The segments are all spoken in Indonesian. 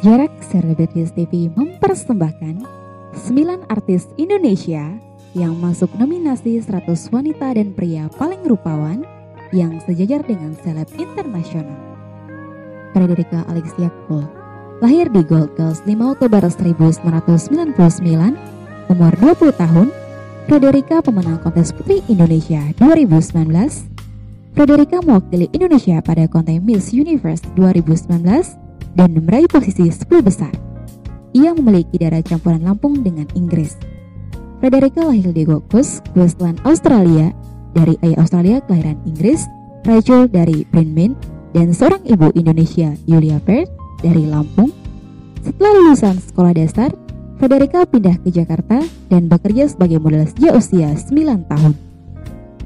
Jarak Selebritis TV mempersembahkan 9 artis Indonesia yang masuk nominasi 100 wanita dan pria paling rupawan yang sejajar dengan seleb internasional. Frederica Alexia Cole, lahir di Gold Coast 5 Oktober 1999, umur 20 tahun. Frederica pemenang kontes Putri Indonesia 2019. Frederica mewakili Indonesia pada kontes Miss Universe 2019 dan meraih posisi 10 besar. Ia memiliki darah campuran Lampung dengan Inggris. Frederica lahir di Gold Coast, Queensland, Australia, dari ayah Australia kelahiran Inggris, Rachel dari Brisbane, dan seorang ibu Indonesia, Julia Perth, dari Lampung. Setelah lulusan sekolah dasar, Frederica pindah ke Jakarta dan bekerja sebagai model sejak usia 9 tahun.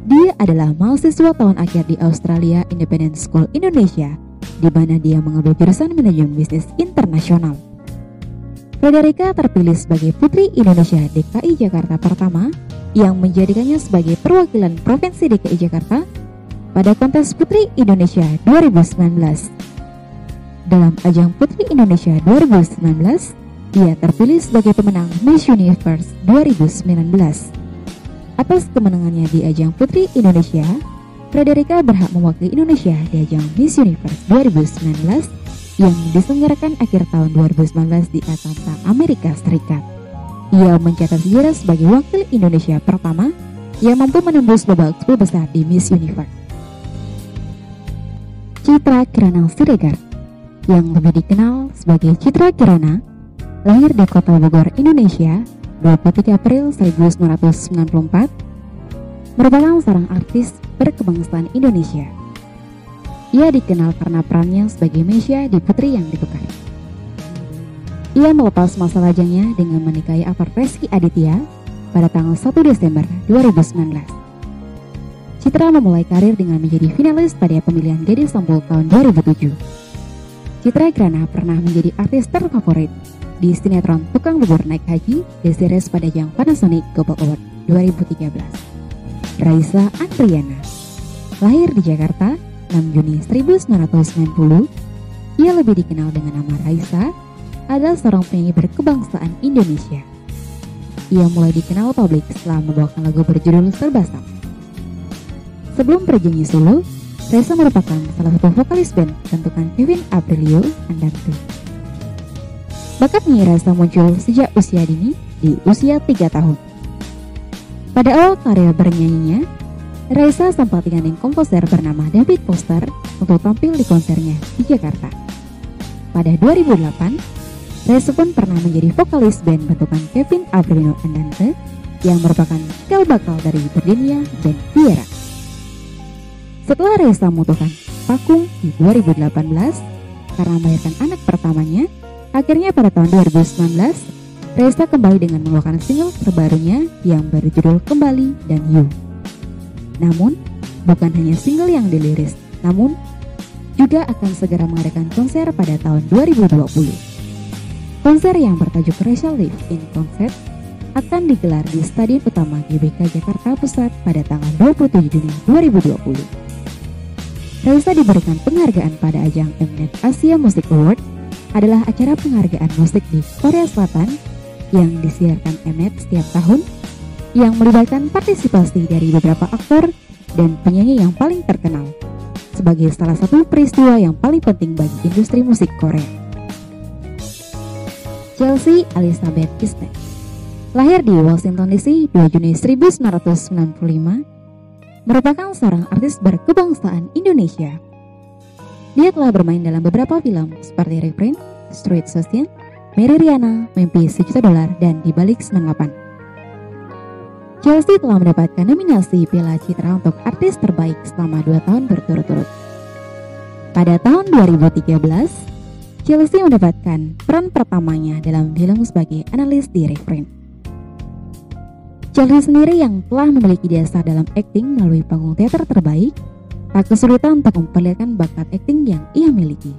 Dia adalah mahasiswa tahun akhir di Australia Independent School Indonesia, di mana dia mengambil jurusan manajemen bisnis internasional. Frederica terpilih sebagai Putri Indonesia DKI Jakarta pertama yang menjadikannya sebagai perwakilan Provinsi DKI Jakarta pada kontes Putri Indonesia 2019. Dalam ajang Putri Indonesia 2019, dia terpilih sebagai pemenang Miss Universe 2019. Atas kemenangannya di ajang Putri Indonesia, Frederica berhak mewakili Indonesia di ajang Miss Universe 2019 yang diselenggarakan akhir tahun 2019 di Atlanta, Amerika Serikat. Ia mencatat sejarah sebagai wakil Indonesia pertama yang mampu menembus babak 10 besar di Miss Universe. Citra Kirana Siregar, yang lebih dikenal sebagai Citra Kirana, lahir di Kota Bogor, Indonesia, 23 April 1994, merupakan seorang artis berkebangsaan Indonesia. Ia dikenal karena perannya sebagai Mesya di Putri yang Ditukar. Ia melepas masa lajangnya dengan menikahi aktor Rezky Aditya pada tanggal 1 Desember 2019. Citra memulai karir dengan menjadi finalis pada pemilihan Gadis Sampul tahun 2007. Citra Kirana pernah menjadi artis terfavorit di sinetron Tukang Bubur Naik Haji di series pada ajang Panasonic Global Award 2013. Raisa Andriana, lahir di Jakarta 6 Juni 1990. Ia lebih dikenal dengan nama Raisa, adalah seorang penyanyi berkebangsaan Indonesia. Ia mulai dikenal publik setelah membawakan lagu berjudul Serba Salah. Sebelum berjanji solo, Raisa merupakan salah satu vokalis band bentukan Kevin Aprilio Andante. Bakatnya Raisa muncul sejak usia dini di usia 3 tahun. Pada awal karir bernyanyinya, Raisa sempat digandeng komposer bernama David Foster untuk tampil di konsernya di Jakarta. Pada 2008, Raisa pun pernah menjadi vokalis band bentukan Kevin Aprilio Andante yang merupakan cikal bakal dari berdirinya band Viera. Setelah Raisa memutuskan vakum di 2018 karena melahirkan anak pertamanya, akhirnya pada tahun 2019, Raisa kembali dengan mengeluarkan single terbarunya yang berjudul Kembali dan You. Namun, bukan hanya single yang diliris, namun juga akan segera mengadakan konser pada tahun 2020. Konser yang bertajuk Raisa Live in Concert akan digelar di Stadion Utama GBK Jakarta Pusat pada tanggal 27 Juni 2020. Raisa diberikan penghargaan pada ajang Mnet Asia Music Award, adalah acara penghargaan musik di Korea Selatan yang disiarkan Mnet setiap tahun yang melibatkan partisipasi dari beberapa aktor dan penyanyi yang paling terkenal sebagai salah satu peristiwa yang paling penting bagi industri musik Korea. Chelsea Elizabeth Isnet, lahir di Washington DC 2 Juni 1995, merupakan seorang artis berkebangsaan Indonesia. Dia telah bermain dalam beberapa film seperti Reprint, Street Social, Mary Riana, Mimpi $1 Juta, dan Di Balik 98. Chelsea telah mendapatkan nominasi Piala Citra untuk artis terbaik selama 2 tahun berturut-turut. Pada tahun 2013, Chelsea mendapatkan peran pertamanya dalam film sebagai analis di Reprint. Chelsea sendiri yang telah memiliki dasar dalam akting melalui panggung teater terbaik, tak kesulitan untuk memperlihatkan bakat akting yang ia miliki.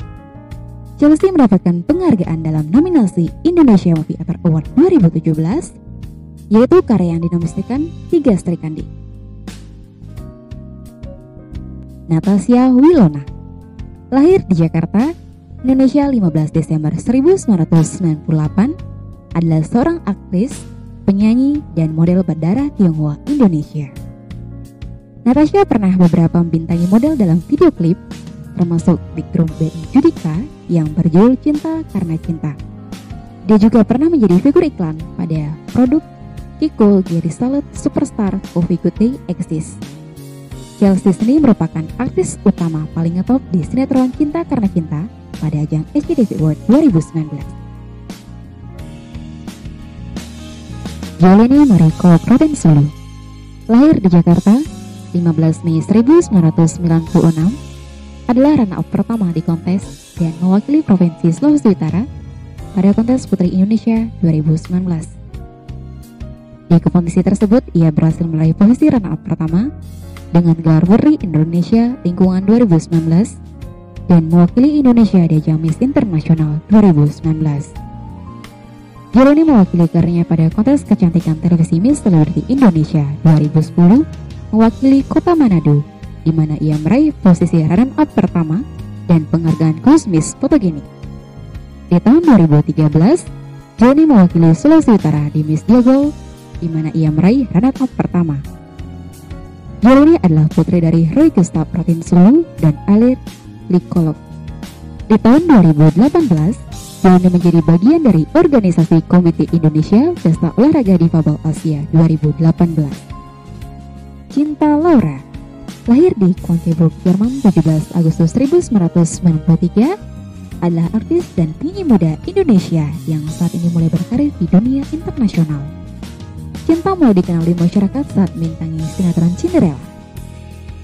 Chelsea mendapatkan penghargaan dalam nominasi Indonesia Movie Actor Award 2017, yaitu karya yang dinominasikan 3 Sri Kandi. Natasha Wilona, lahir di Jakarta Indonesia 15 Desember 1998 adalah seorang aktris, penyanyi, dan model berdarah Tionghoa Indonesia. Natasha pernah beberapa membintangi model dalam video klip, termasuk di grup band Judika yang berjudul Cinta Karena Cinta. Dia juga pernah menjadi figur iklan pada produk Kiko Gary Salad Superstar Coffee Good Day Exist. Chelsea sendiri merupakan aktris utama paling ngetop di sinetron Cinta Karena Cinta pada ajang SCTV Award 2019. Jolene Mariko Robensulu lahir di Jakarta 15 Mei 1996, adalah runner-up pertama di kontes dan mewakili Provinsi Sulawesi Utara pada kontes Putri Indonesia 2019. Di kompetisi tersebut, ia berhasil meraih posisi runner-up pertama dengan gelar Putri Indonesia Lingkungan 2019 dan mewakili Indonesia di ajang Miss Internasional 2019. Jolene mewakili karirnya pada kontes kecantikan televisi Miss Celebrity Indonesia 2010 mewakili Kota Manado, di mana ia meraih posisi runner-up pertama dan penghargaan khusus Miss Fotogenik. Di tahun 2013, Jolene mewakili Sulawesi Utara di Miss Diego, di mana ia meraih runner-up pertama. Jolene adalah putri dari Roy Gustav Rotinsulu dan Alir Likolog. Di tahun 2018, Jolene menjadi bagian dari organisasi Komite Indonesia Pesta Olahraga Difabel Asia 2018. Cinta Laura lahir di Quantiburg, Jerman 17 Agustus 1993, adalah artis dan penyanyi muda Indonesia yang saat ini mulai berkarir di dunia internasional. Cinta mulai dikenal di masyarakat saat membintangi sinetron Cinderella.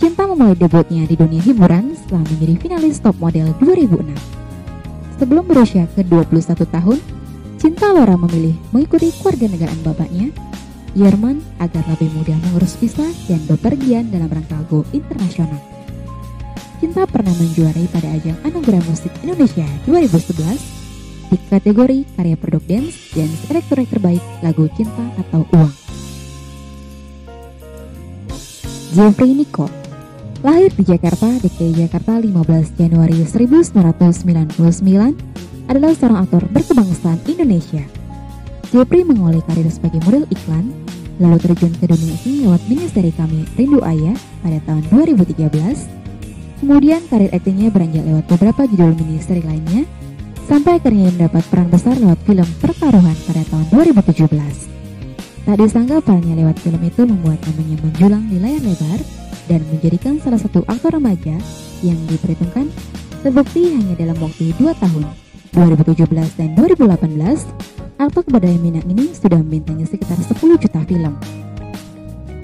Cinta memulai debutnya di dunia hiburan setelah menjadi finalis Top Model 2006. Sebelum berusia ke-21 tahun, Cinta Laura memilih mengikuti kewarganegaraan bapaknya, Jerman, agar lebih mudah mengurus visa dan bepergian dalam rangka go internasional. Cinta pernah menjuarai pada ajang Anugerah Musik Indonesia 2011 di kategori karya produk dance dan elektronik terbaik lagu Cinta atau Uang. Jeffrey Nicole lahir di Jakarta, DKI Jakarta 15 Januari 1999, adalah seorang aktor berkebangsaan Indonesia. Jeffrey mengawali karir sebagai model iklan, lalu terjun ke dunia akting lewat miniseri Kami Rindu Ayah pada tahun 2013. Kemudian karir aktingnya beranjak lewat beberapa judul miniseri lainnya, sampai akhirnya mendapat peran besar lewat film Pertaruhan pada tahun 2017. Tak disangka perannya lewat film itu membuat namanya menjulang di layar lebar dan menjadikan salah satu aktor remaja yang diperhitungkan. Terbukti hanya dalam waktu 2 tahun, 2017 dan 2018, aktor berbadan minang ini sudah membintangi sekitar 10 juta film.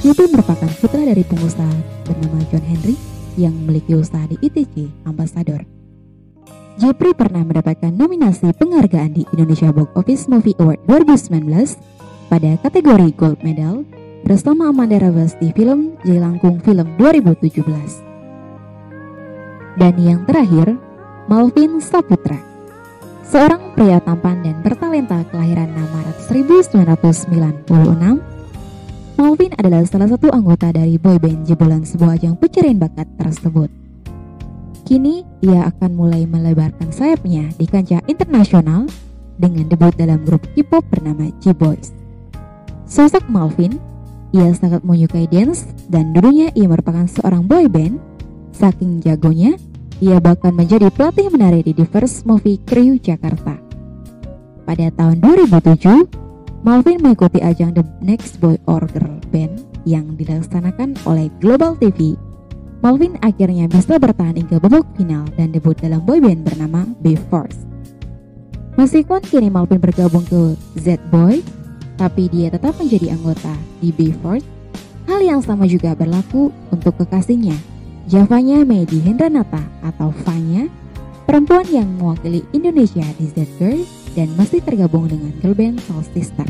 Jeffrey merupakan putra dari pengusaha bernama John Henry yang memiliki usaha di ITC Ambassador. Jeffrey pernah mendapatkan nominasi penghargaan di Indonesia Box Office Movie Award 2019 pada kategori Gold Medal bersama Amanda Ravas di film Jailangkung Film 2017. Dan yang terakhir, Malvin Saputra, seorang pria tampan dan bertalenta kelahiran 6 Maret 1996. Malvin adalah salah satu anggota dari boyband jebolan sebuah ajang pencarian bakat tersebut. Kini ia akan mulai melebarkan sayapnya di kancah internasional dengan debut dalam grup K-pop bernama G-Boys. Sosok Malvin, ia sangat menyukai dance dan dulunya ia merupakan seorang boyband. Saking jagonya, ia bahkan menjadi pelatih menari di The First Movie Crew Jakarta. Pada tahun 2007, Malvin mengikuti ajang The Next Boy or Girl Band yang dilaksanakan oleh Global TV. Malvin akhirnya bisa bertahan hingga babak final dan debut dalam boyband bernama B-Force. Meskipun kini Malvin bergabung ke Z-Boy, tapi dia tetap menjadi anggota di B-Force. Hal yang sama juga berlaku untuk kekasihnya, Javanya Medi Hendranata atau Vanya, perempuan yang mewakili Indonesia di Z-Girl dan masih tergabung dengan girl band Soul Sister.